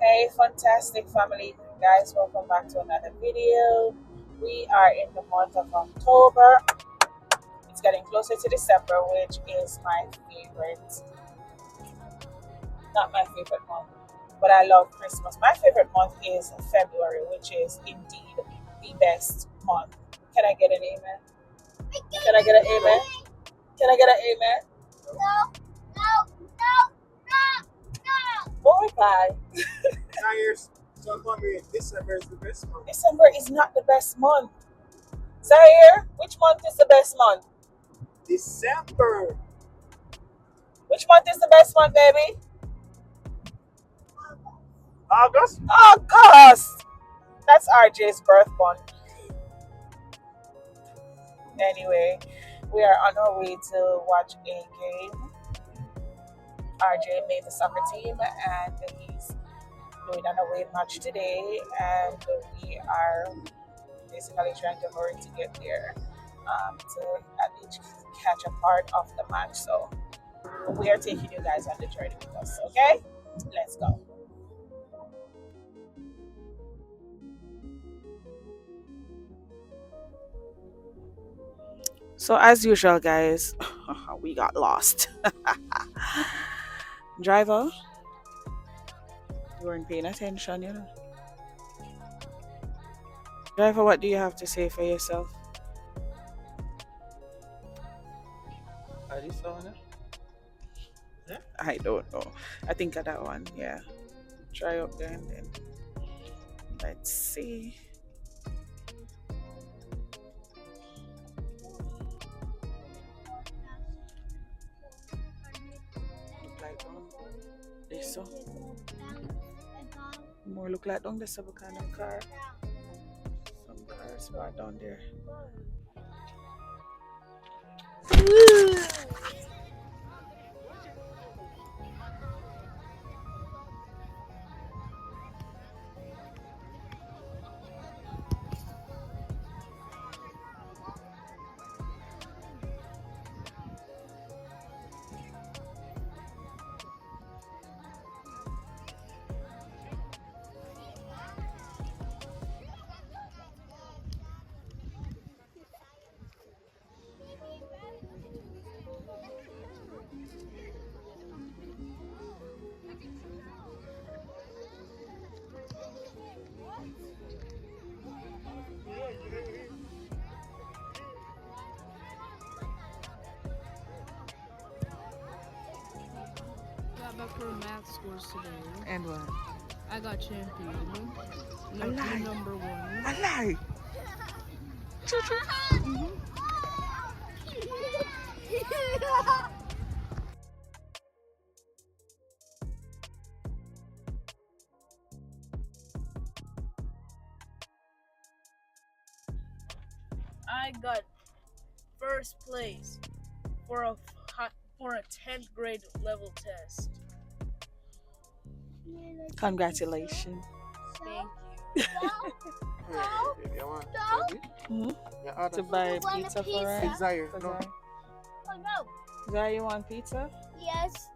Hey, fantastic family, guys, welcome back to another video. We are in the month of October. It's getting closer to December, which is my favorite, not my favorite month, but I love Christmas. My favorite month is February, which is indeed the best month. Can I get an amen? Can I get an amen? Can I get an amen? Boy, bye. December is the best month. December is not the best month. Zaire, which month is the best month? December. Which month is the best month, baby? August. August. That's RJ's birth month. Anyway, we are on our way to watch a game. RJ made the soccer team and he's doing an away match today, and we are basically trying to hurry to get there to at least catch a part of the match. So we are taking you guys on the journey with us. Okay, let's go. So as usual, guys, we got lost. Driver, you weren't paying attention, you know. Driver, what do you have to say for yourself? Are this one? Yeah? I don't know. I think of that one, yeah. Try up there and then let's see. Look like this so. More look like down this kind of car. Some cars right down there. Got back for math scores today. And what? I got champion. A lie. Number one. A lie. I got first place for a 10th grade level test. Congratulations. Thank you. If you want To buy pizza for her? Desire. No. Oh no. Zara, you want pizza? Yes.